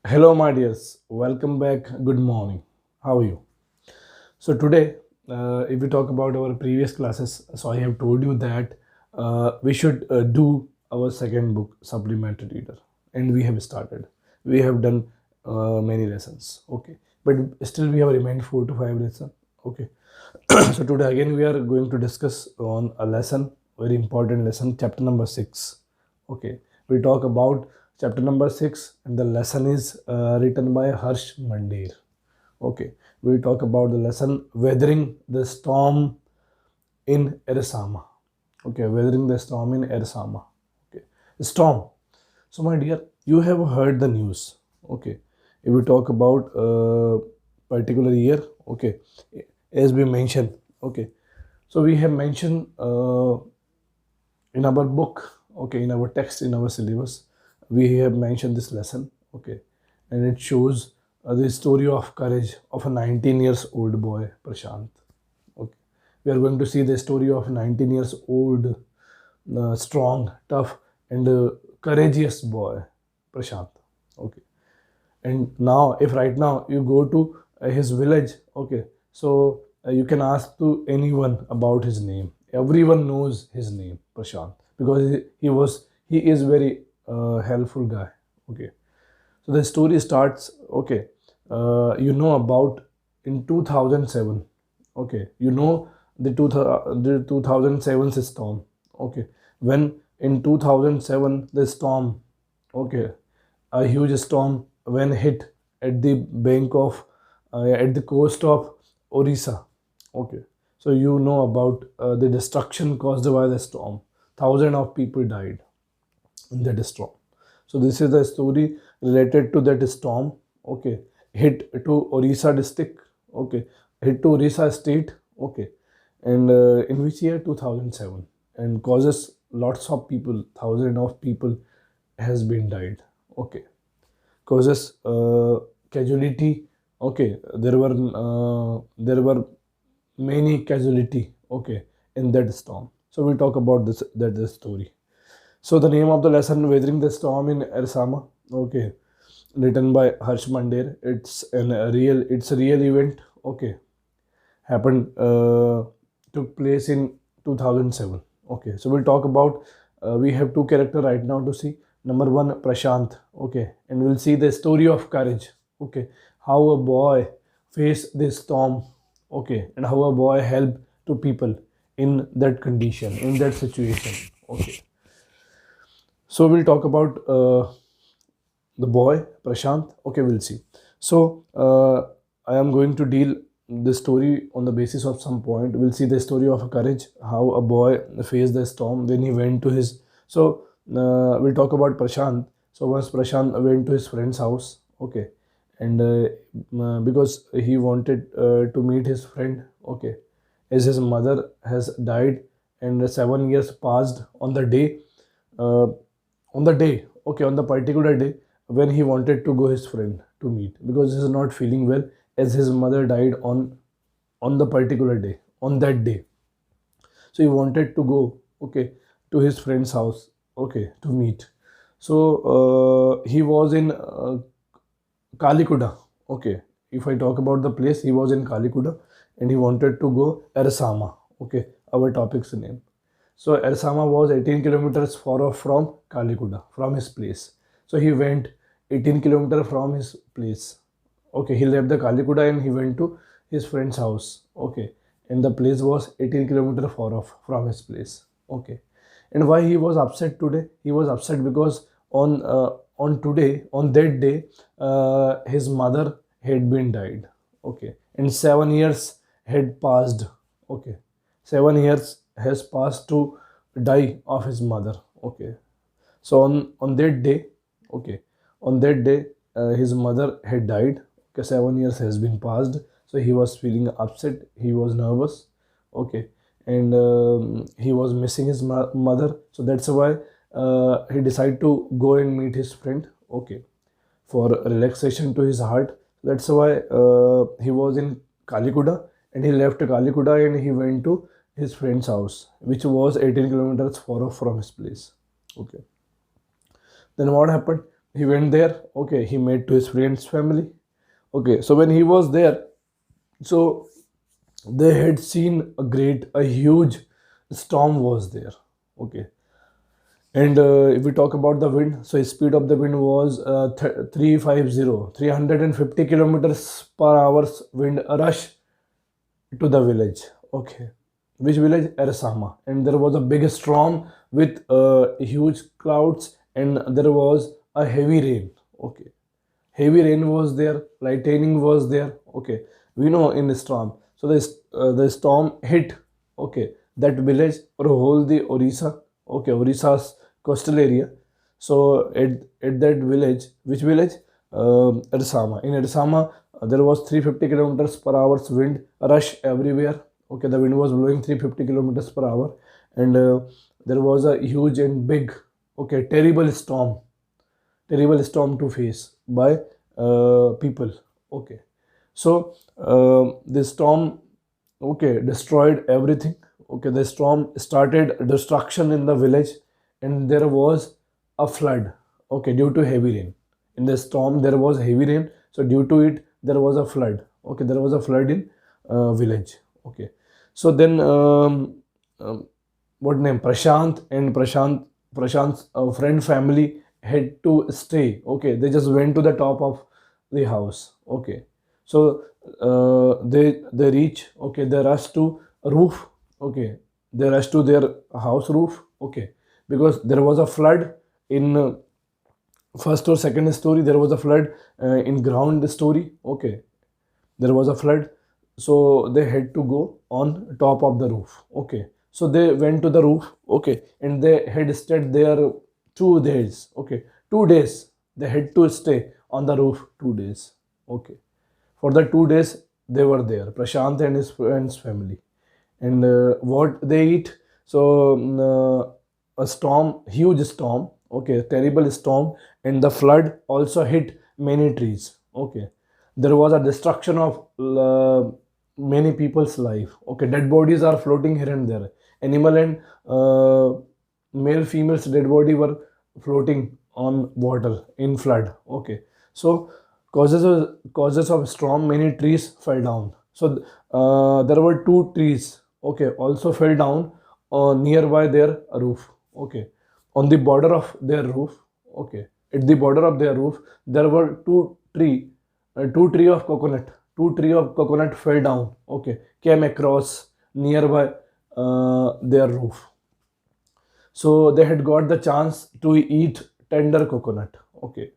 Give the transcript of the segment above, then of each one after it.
Hello, my dears. Welcome back. Good morning. How are you? So today, if we talk about our previous classes, so I have told you that we should do our second book, Supplementary Reader, and we have started. We have done many lessons. Okay, but still we have remained 4 to 5 lessons. Okay, so today again we are going to discuss on a lesson, very important lesson, chapter number 6. Okay, we talk about chapter number 6, and the lesson is written by Harsh Mandir. Okay, we talk about the lesson weathering the storm in ersama. Okay, weathering the storm in ersama. Okay, storm. So my dear, you have heard the news. Okay, if we talk about particular year. Okay, as we mentioned. Okay, so we have mentioned in our book. Okay, in our text, in our syllabus, we have mentioned this lesson. Okay, and it shows the story of courage of a 19 years old boy, Prashant. Okay, we are going to see the story of 19 years old, strong, tough, and courageous boy, Prashant. Okay, and now if right now you go to his village. Okay, so you can ask to anyone about his name. Everyone knows his name, Prashant, because he is very helpful guy. Okay, so the story starts. Okay, about in 2007. Okay, the 2007 storm. Okay, when in 2007 the storm. Okay, a huge storm when hit at the bank of at the coast of Orissa. Okay, so you know about the destruction caused by the storm. Thousands of people died in that storm. So this is the story related to that storm. Okay, hit to Orissa district. Okay, hit to Orissa state. Okay, and in which year 2007, and causes lots of people, thousands of people has been died. Okay, causes casualty. Okay, there were many casualty. Okay, in that storm. So we'll talk about this story. So the name of the lesson, Weathering the Storm in ersama. Okay, written by Harsh Mandir. It's a real event. Okay, happened took place in 2007. Okay, so we'll talk about. We have two characters right now to see. Number one, Prashant. Okay, and we'll see the story of courage. Okay, how a boy faced this storm. Okay, and how a boy helped to people in that condition, in that situation. Okay, so we'll talk about the boy Prashant. Okay, we'll see. So I am going to deal the story on the basis of some point. We'll see the story of courage, how a boy faced the storm when he went to his. So we'll talk about Prashant. So once Prashant went to his friend's house. Okay, and because he wanted to meet his friend. Okay, as his mother has died and 7 years passed on the day. Uh, on the particular day when he wanted to go his friend to meet, because he's not feeling well, as his mother died on the particular day, on that day. So he wanted to go, okay, to his friend's house, okay, to meet. So he was in Kalikuda. Okay, if I talk about the place, he was in Kalikuda, and he wanted to go Ersama. Okay, our topic's name. So ersama was 18 kilometers far off from Kalikuda, from his place. So he went 18 kilometers from his place. Okay, he left the Kalikuda and he went to his friend's house. Okay, and the place was 18 kilometers far off from his place. Okay, and why he was upset today? He was upset because on today, on that day, his mother had been died. Okay, and 7 years had passed. Okay, 7 years has passed to die of his mother. Okay, so on that day. Okay, on that day, his mother had died. Okay, 7 years has been passed, so he was feeling upset, he was nervous. Okay, and he was missing his mother, so that's why he decided to go and meet his friend. Okay, for relaxation to his heart. That's why he was in Kalikuda, and he left Kalikuda and he went to his friend's house, which was 18 kilometers far off from his place. Okay. Then what happened? He went there. Okay, he met to his friend's family. Okay, so when he was there, so they had seen a huge storm was there. Okay, and if we talk about the wind, so speed of the wind was 350 kilometers per hour wind rush to the village. Okay, which village? Ersama. And there was a big storm with huge clouds, and there was a heavy rain. Okay, heavy rain was there, lightning was there. Okay, we know in the storm. So the storm hit. Okay, that village or whole the Orissa. Okay, Orissa's coastal area. So at that village, which village? Ersama. In Ersama, there was 350 kilometers per hour wind rush everywhere. Okay, the wind was blowing 350 kilometers per hour, and there was a huge and big, okay, terrible storm to face by people. Okay, so the storm, okay, destroyed everything. Okay, the storm started destruction in the village, and there was a flood. Okay, due to heavy rain. In the storm there was heavy rain, so due to it there was a flood. Okay, there was a flood in village. Okay, so then what name? Prashant's friend family had to stay. Okay, they just went to the top of the house. Okay, so they reach. Okay, they rush to roof. Okay, they rush to their house roof. Okay, because there was a flood in first or second story. There was a flood in ground story. Okay, there was a flood, so they had to go on top of the roof. Okay, so they went to the roof. Okay, and they had stayed there 2 days. Okay, 2 days they had to stay on the roof, 2 days. Okay, for the 2 days they were there, Prashant and his friends family. And what they eat? So a storm, huge storm. Okay, terrible storm, and the flood also hit many trees. Okay, there was a destruction of many people's life. Okay, dead bodies are floating here and there. Animal and male females dead body were floating on water in flood. Okay, so causes of storm, many trees fell down. So there were two trees. Okay, also fell down nearby their roof. Okay, on the border of their roof. Okay, at the border of their roof there were two tree of coconut. Two tree of coconut fell down. Okay, came across nearby their roof. So they had got the chance to eat tender coconut. Okay,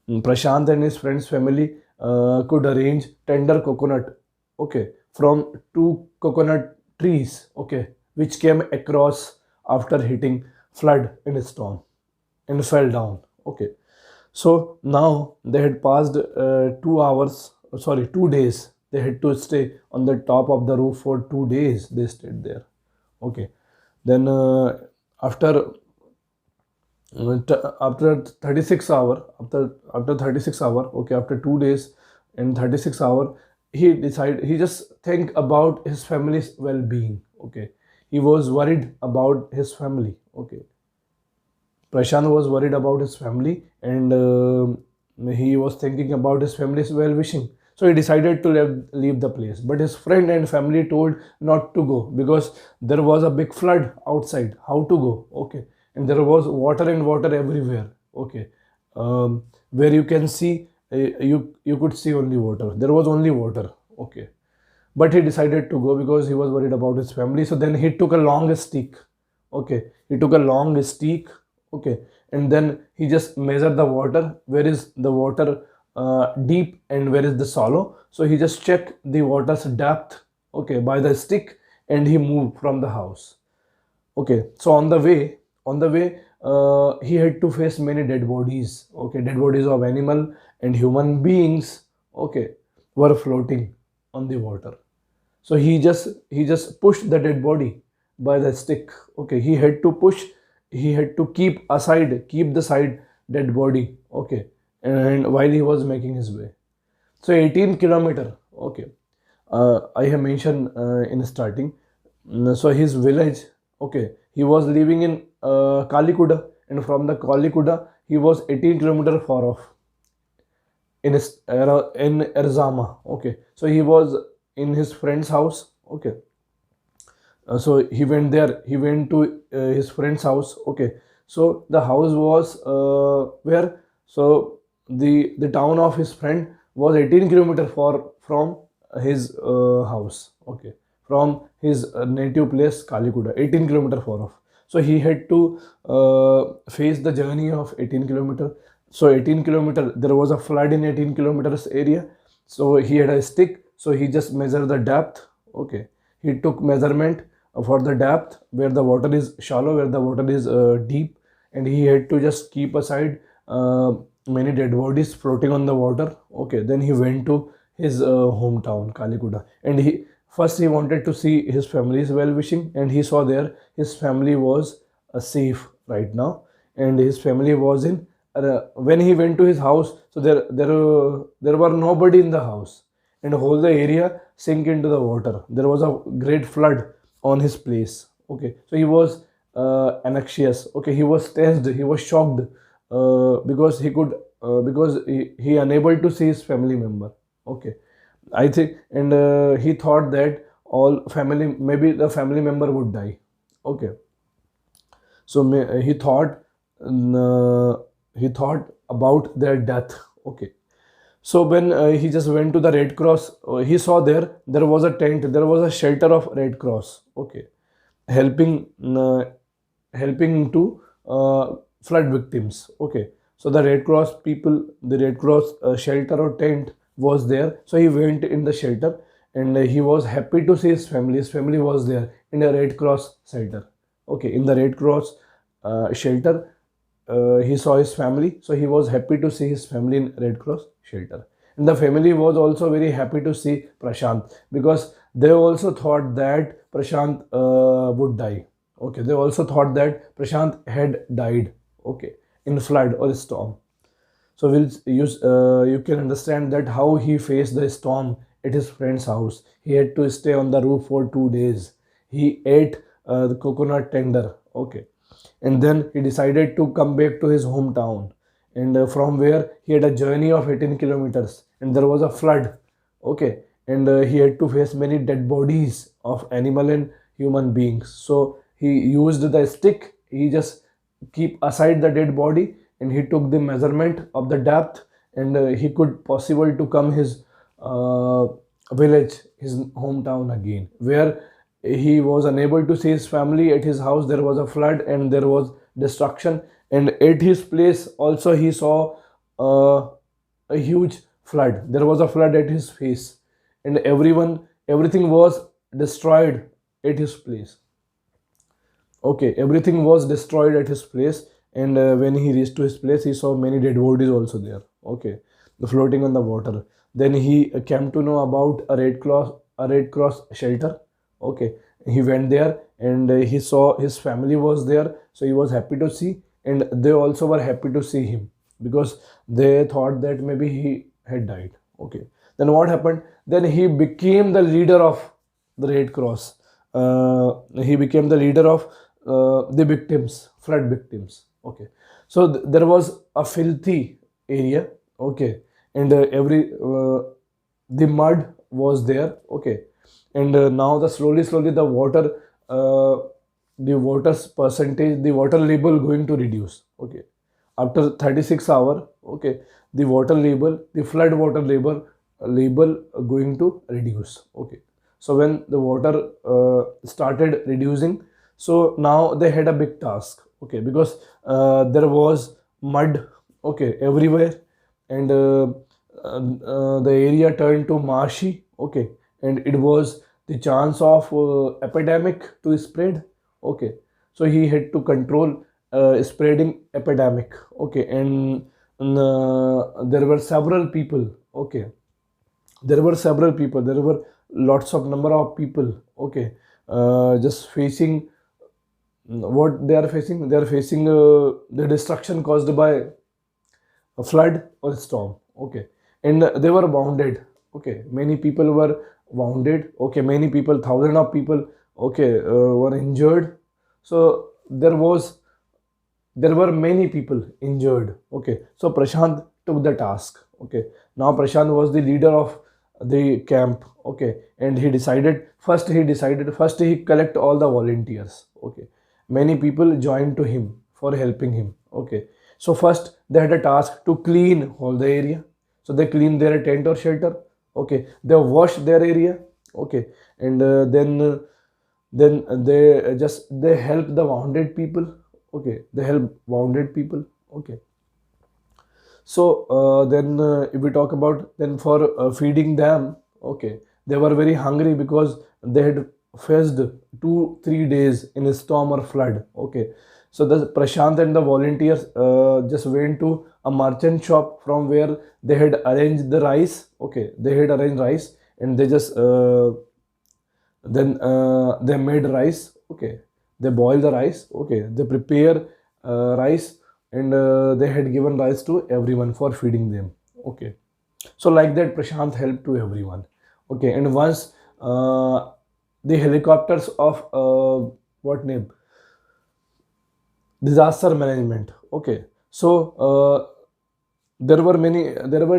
Prashant and his friends family could arrange tender coconut. Okay, from two coconut trees. Okay, which came across after hitting flood in a storm and fell down. Okay, so now they had passed 2 hours, sorry, 2 days. They had to stay on the top of the roof for 2 days. They stayed there. Okay, then after after 36 hour, after 36 hour, okay, after 2 days and 36 hour, he just think about his family's well-being. Okay, he was worried about his family. Okay, Prashant was worried about his family, and he was thinking about his family's well-wishing. So he decided to leave the place. But his friend and family told not to go because there was a big flood outside. How to go? Okay, and there was water and water everywhere. Okay, where you can see, you could see only water. There was only water. Okay, but he decided to go because he was worried about his family. So then he took a long stick. Okay, he took a long stick. Okay, and then he just measured the water, where is the water deep and where is the shallow. So he just checked the water's depth, okay, by the stick, and he moved from the house. Okay, so on the way he had to face many dead bodies. Okay, dead bodies of animal and human beings, okay, were floating on the water. So he just pushed the dead body by the stick. Okay, he had to push, he had to keep the side dead body. Okay, and while he was making his way, so 18 kilometer. Okay, I have mentioned in starting. So his village. Okay, he was living in Kalikuda, and from the Kalikuda he was 18 kilometer far off in Erzama. Okay, so he was in his friend's house. Okay, so he went there. He went to his friend's house. Okay, so the house was where, so the town of his friend was 18 kilometer far from his house. Okay, from his native place Kalikuda, 18 kilometer far off. So he had to face the journey of 18 kilometer. So 18 kilometer, there was a flood in 18 kilometers area. So he had a stick. So he just measured the depth. Okay, he took measurement for the depth where the water is shallow, where the water is deep, and he had to just keep aside many dead bodies floating on the water. Okay, then he went to his hometown Kalikuda, and he wanted to see his family's well-wishing, and he saw there his family was safe right now, and his family was in. When he went to his house, so there were nobody in the house, and whole the area sink into the water. There was a great flood on his place. Okay, so he was anxious. Okay, he was tensed. He was shocked because he unable to see his family member. Okay, I think, and he thought that all family, maybe the family member would die. Okay, so he thought about their death. Okay, so when he just went to the Red Cross, he saw there was a tent, there was a shelter of Red Cross. Okay, helping helping to flood victims. Okay, so the Red Cross people, the Red Cross shelter or tent was there. So he went in the shelter, and he was happy to see his family. His family was there in a Red Cross shelter. Okay, in the Red Cross shelter, he saw his family, so he was happy to see his family in Red Cross shelter. And the family was also very happy to see Prashant, because they also thought that Prashant would die. Okay, they also thought that Prashant had died. Okay, in flood or storm. So we'll use you can understand that how he faced the storm at his friend's house. He had to stay on the roof for 2 days. He ate the coconut tender. Okay, and then he decided to come back to his hometown, and from where he had a journey of 18 kilometers, and there was a flood. Okay, and he had to face many dead bodies of animal and human beings. So he used the stick. He just keep aside the dead body, and he took the measurement of the depth, and he could possible to come his uh, village, his hometown again, where he was unable to see his family. At his house there was a flood and there was destruction, and at his place also he saw uh, a huge flood. There was a flood at his face, and everything was destroyed at his place. Okay, everything was destroyed at his place, and when he reached to his place, he saw many dead bodies also there. Okay, the floating on the water. Then he came to know about a Red Cross shelter. Okay, he went there, and he saw his family was there, so he was happy to see, and they also were happy to see him, because they thought that maybe he had died. Okay, then what happened? Then he became the leader of the Red Cross. He became the leader of the victims, flood victims. Okay, so there was a filthy area. Okay, and the mud was there. Okay, and now slowly uh, the water's percentage, the water level going to reduce. Okay, after 36 hour. Okay, the water level, the flood water level going to reduce. Okay, so when the water started reducing, so now they had a big task. Okay, because there was mud. Okay, everywhere, and the area turned to marshy. Okay, and it was the chance of epidemic to spread. Okay, so he had to control spreading epidemic. Okay, and there were several people. Okay, there were several people, there were lots of number of people. Okay, just facing what they are facing the destruction caused by a flood or storm. Okay, and they were wounded. Okay, many people were wounded. Okay, many people, thousand of people, okay, were injured. So there was there were many people injured. Okay, so Prashant took the task. Okay, now Prashant was the leader of the camp. Okay, and he collect all the volunteers. Okay, many people joined to him for helping him. Okay, so first they had a task to clean all the area. So they clean their tent or shelter. Okay, they wash their area. Okay, and then they help the wounded people. Okay, they help wounded people. Okay, so then if we talk about then for feeding them. Okay, they were very hungry because they had faced 2 3 days in a storm or flood. Okay, so the Prashant and the volunteers just went to a merchant shop from where they had arranged the rice. Okay, they had arranged rice, and they just then they made rice. Okay, they boil the rice. Okay, they prepare rice, and they had given rice to everyone for feeding them. Okay, so like that Prashant helped to everyone. Okay, and once the helicopters of what name, disaster management. Okay, so there were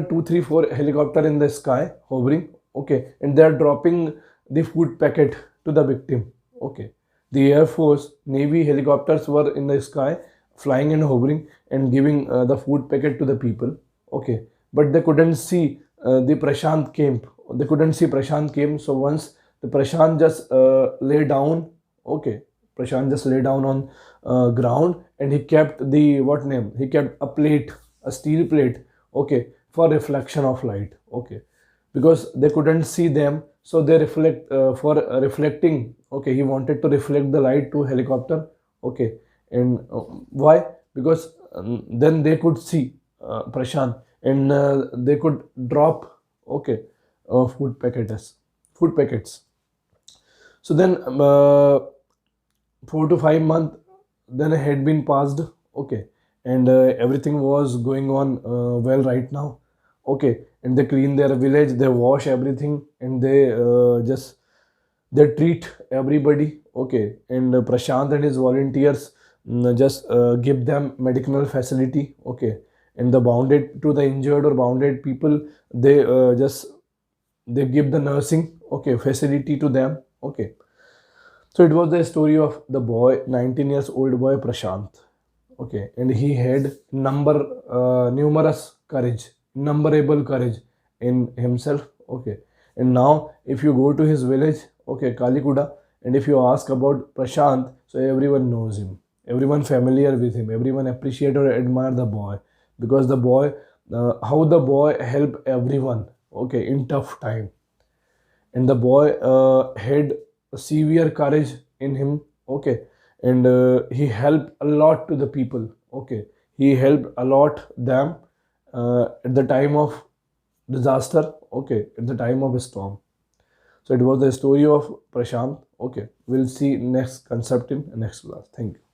2 3 4 helicopter in the sky hovering. Okay, and they are dropping the food packet to the victim. Okay, the air force, navy helicopters were in the sky, flying and hovering and giving the food packet to the people. Okay, but they couldn't see the Prashant camp. They couldn't see Prashant came. So once the Prashant just lay down. Okay, Prashant just lay down on ground, and he kept the what name, he kept a plate, a steel plate. Okay, for reflection of light. Okay, because they couldn't see them, so they reflect for reflecting. Okay, he wanted to reflect the light to helicopter. Okay, and why? Because then they could see Prashant, and they could drop. Okay, food packets. So then 4 to 5 months then had been passed. Okay, and everything was going on well right now. Okay, and they clean their village, they wash everything, and they treat everybody. Okay, and Prashant and his volunteers just give them medical facility. Okay, and the bounded to the injured or bounded people, they just they give the nursing. Okay, facility to them. Okay, so it was the story of the boy, 19 years old boy Prashant. Okay, and he had numerous courage, numberable courage in himself. Okay, and now if you go to his village, okay, Kalikuda, and if you ask about Prashant, so everyone knows him, everyone familiar with him, everyone appreciate or admire the boy, because the boy, how the boy helped everyone. Okay, in tough time, and the boy had a severe courage in him. Okay, and he helped a lot to the people. Okay, he helped a lot them at the time of disaster. Okay, at the time of a storm. So it was the story of Prashant. Okay, we'll see next concept in next class. Thank you.